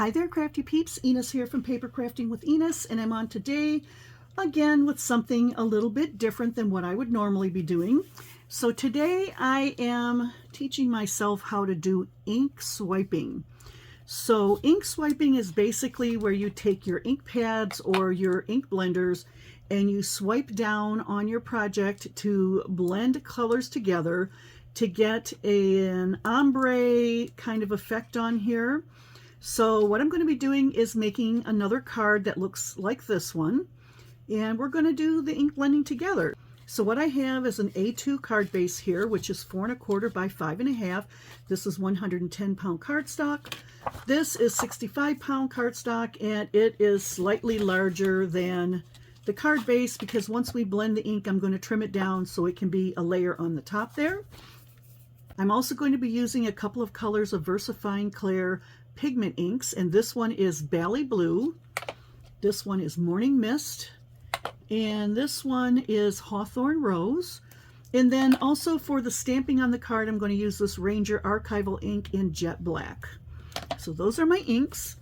Hi there, Crafty Peeps. Enis here from Paper Crafting with Enis, and I'm on today again with something a little bit different than what I would normally be doing. So today I am teaching myself how to do ink swiping. So ink swiping is basically where you take your ink pads or your ink blenders and you swipe down on your project to blend colors together to get an ombre kind of effect on here. So what I'm going to be doing is making another card that looks like this one, and we're going to do the ink blending together. So what I have is an A2 card base here, which is 4 1/4 by 5 1/2. This is 110-pound cardstock. This is 65-pound cardstock, and it is slightly larger than the card base because once we blend the ink, I'm going to trim it down so it can be a layer on the top there. I'm also going to be using a couple of colors of VersaFine Clair pigment inks, and this one is Bally Blue, this one is Morning Mist, and this one is Hawthorn Rose. And then also for the stamping on the card, I'm going to use this Ranger Archival ink in Jet Black. So those are my inks.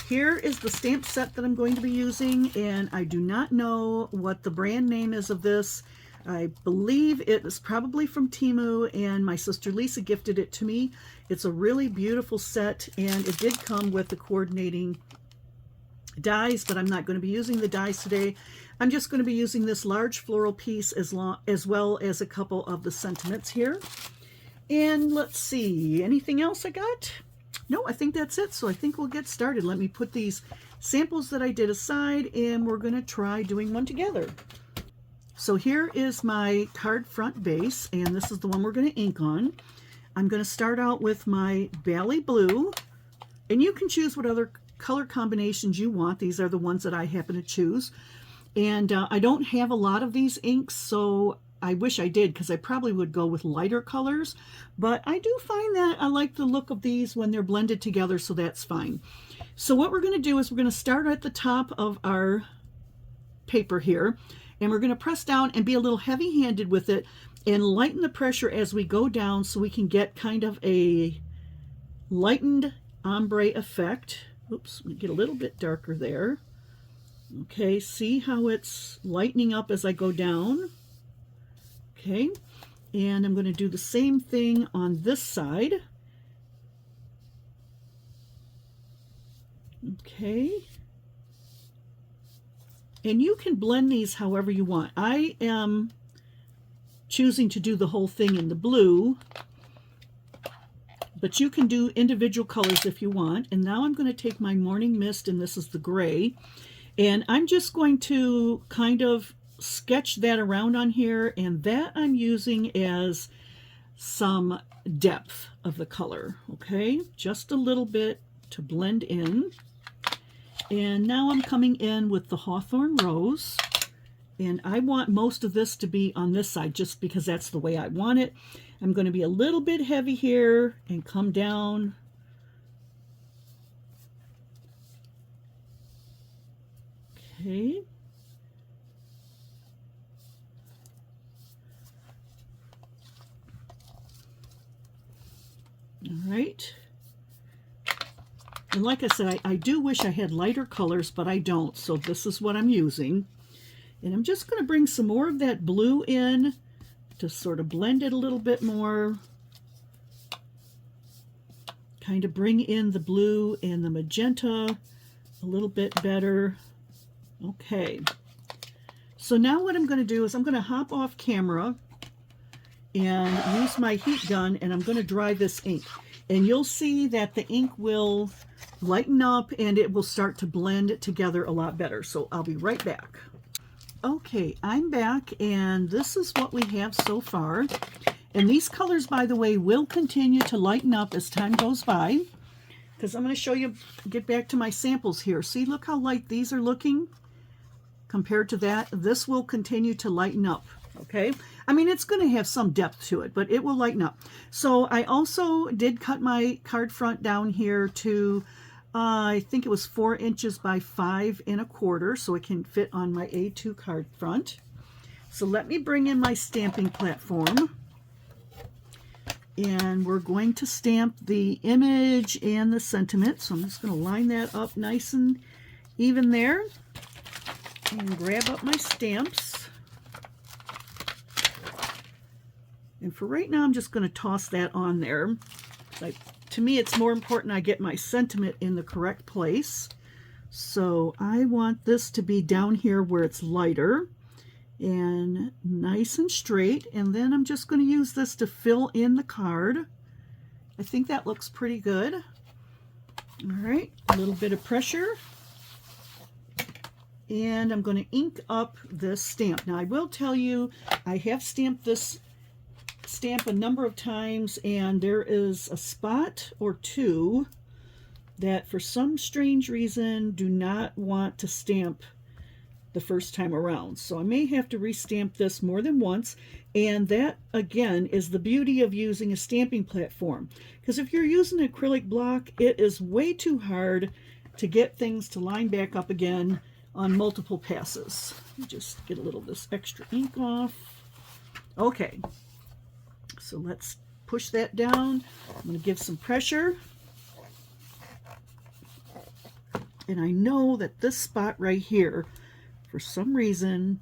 Here is the stamp set that I'm going to be using, and I do not know what the brand name is of this. I believe it is probably from Temu, and my sister Lisa gifted it to me. It's a really beautiful set, and it did come with the coordinating dies, but I'm not going to be using the dies today. I'm just going to be using this large floral piece as well as a couple of the sentiments here. And let's see, anything else I got? No, I think that's it. So I think we'll get started. Let me put these samples that I did aside, and we're going to try doing one together. So here is my card front base, and this is the one we're going to ink on. I'm going to start out with my Bally Blue, and you can choose what other color combinations you want. These are the ones that I happen to choose. And I don't have a lot of these inks, so I wish I did because I probably would go with lighter colors. But I do find that I like the look of these when they're blended together, so that's fine. So what we're going to do is we're going to start at the top of our paper here, and we're going to press down and be a little heavy-handed with it and lighten the pressure as we go down so we can get kind of a lightened ombre effect. Oops, we get a little bit darker there. Okay, see how it's lightening up as I go down? Okay, and I'm going to do the same thing on this side. Okay. And you can blend these however you want. I am choosing to do the whole thing in the blue, but you can do individual colors if you want. And now I'm going to take my Morning Mist, and this is the gray, and I'm just going to kind of sketch that around on here, and that I'm using as some depth of the color. Okay, just a little bit to blend in. And now I'm coming in with the Hawthorn Rose, and I want most of this to be on this side just because that's the way I want it. I'm going to be a little bit heavy here and come down. Okay. All right. And like I said, I do wish I had lighter colors, but I don't, so this is what I'm using. And I'm just going to bring some more of that blue in to sort of blend it a little bit more. Kind of bring in the blue and the magenta a little bit better. Okay. So now what I'm going to do is I'm going to hop off camera and use my heat gun, and I'm going to dry this ink. And you'll see that the ink will lighten up and it will start to blend together a lot better. So I'll be right back. Okay, I'm back, and this is what we have so far. And these colors, by the way, will continue to lighten up as time goes by, because I'm going to show you, get back to my samples here. See, look how light these are looking compared to that. This will continue to lighten up. Okay, I mean, it's going to have some depth to it, but it will lighten up. So I also did cut my card front down here to I think it was 4 inches by 5 1/4, so it can fit on my A2 card front. So let me bring in my stamping platform. And we're going to stamp the image and the sentiment. So I'm just going to line that up nice and even there. And grab up my stamps. And for right now, I'm just going to toss that on there. Like, to me, it's more important I get my sentiment in the correct place. So I want this to be down here where it's lighter and nice and straight. And then I'm just going to use this to fill in the card. I think that looks pretty good. All right, a little bit of pressure. And I'm going to ink up this stamp. Now I will tell you, I have stamped this stamp a number of times, and there is a spot or two that for some strange reason do not want to stamp the first time around. So I may have to restamp this more than once, and that again is the beauty of using a stamping platform, because if you're using an acrylic block, it is way too hard to get things to line back up again on multiple passes. Just get a little of this extra ink off. Okay, so let's push that down. I'm going to give some pressure. And I know that this spot right here, for some reason,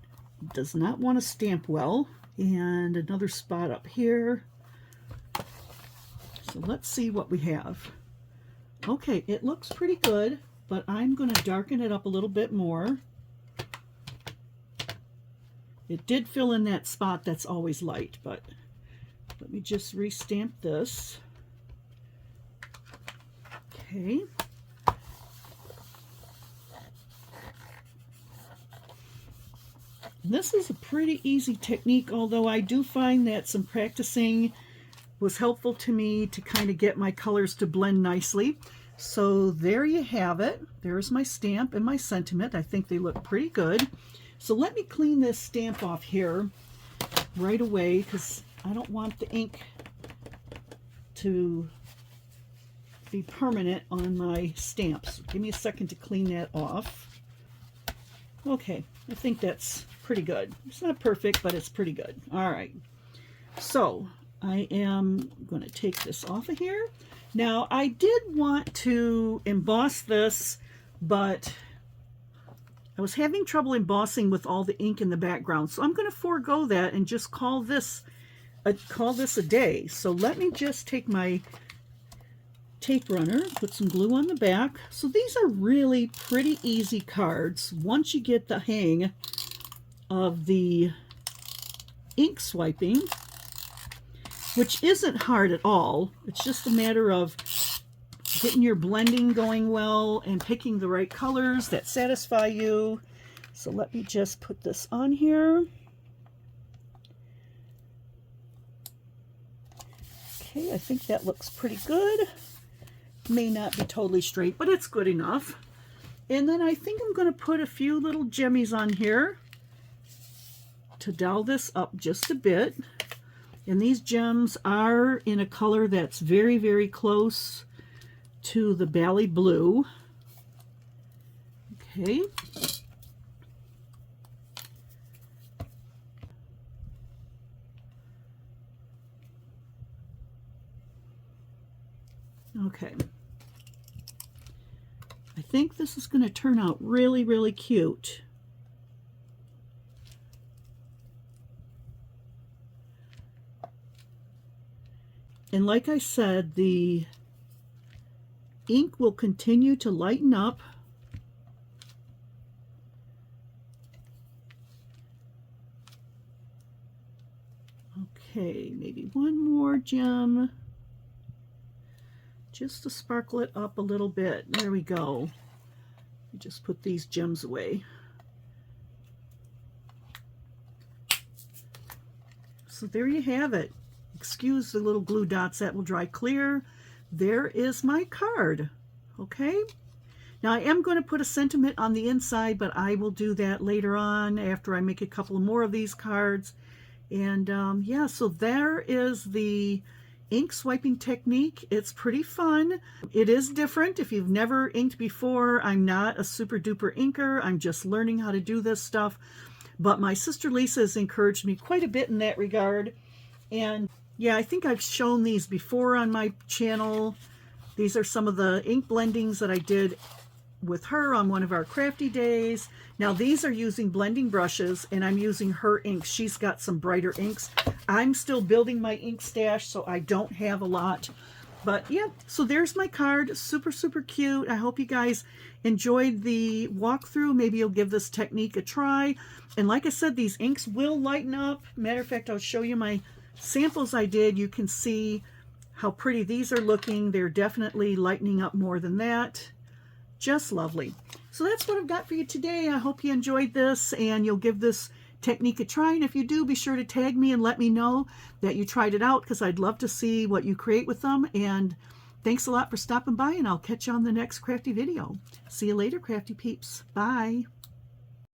does not want to stamp well. And another spot up here. So let's see what we have. Okay, it looks pretty good, but I'm going to darken it up a little bit more. It did fill in that spot that's always light, but let me just restamp this. Okay. This is a pretty easy technique, although I do find that some practicing was helpful to me to kind of get my colors to blend nicely. So there you have it. There's my stamp and my sentiment. I think they look pretty good. So let me clean this stamp off here right away, because I don't want the ink to be permanent on my stamps. Give me a second to clean that off. Okay, I think that's pretty good. It's not perfect, but it's pretty good. All right, so I am going to take this off of here. Now, I did want to emboss this, but I was having trouble embossing with all the ink in the background, so I'm going to forego that and just call this a day. So let me just take my tape runner, put some glue on the back. So these are really pretty easy cards once you get the hang of the ink swiping, which isn't hard at all. It's just a matter of getting your blending going well and picking the right colors that satisfy you. So let me just put this on here. Okay, I think that looks pretty good. May not be totally straight, but it's good enough. And then I think I'm going to put a few little jemmies on here to doll this up just a bit. And these gems are in a color that's very, very close to the Bally Blue. Okay. Okay. I think this is going to turn out really, really cute. And like I said, the ink will continue to lighten up. Okay, maybe one more gem, just to sparkle it up a little bit. There we go. Just put these gems away. So there you have it. Excuse the little glue dots, that will dry clear. There is my card. Okay, now I am going to put a sentiment on the inside, but I will do that later on after I make a couple more of these cards. And yeah, so there is the ink swiping technique. It's pretty fun. It is different. If you've never inked before, I'm not a super duper inker. I'm just learning how to do this stuff. But my sister Lisa has encouraged me quite a bit in that regard. And Yeah, I think I've shown these before on my channel. These are some of the ink blendings that I did with her on one of our crafty days. Now these are using blending brushes, and I'm using her inks. She's got some brighter inks. I'm still building my ink stash, so I don't have a lot. But yeah, so there's my card. Super, super cute. I hope you guys enjoyed the walkthrough. Maybe you'll give this technique a try. And like I said, these inks will lighten up. Matter of fact, I'll show you my samples I did. You can see how pretty these are looking. They're definitely lightening up more than that. Just lovely. So that's what I've got for you today. I hope you enjoyed this and you'll give this technique a try. And if you do, be sure to tag me and let me know that you tried it out, because I'd love to see what you create with them. And thanks a lot for stopping by, and I'll catch you on the next crafty video. See you later, crafty peeps. Bye.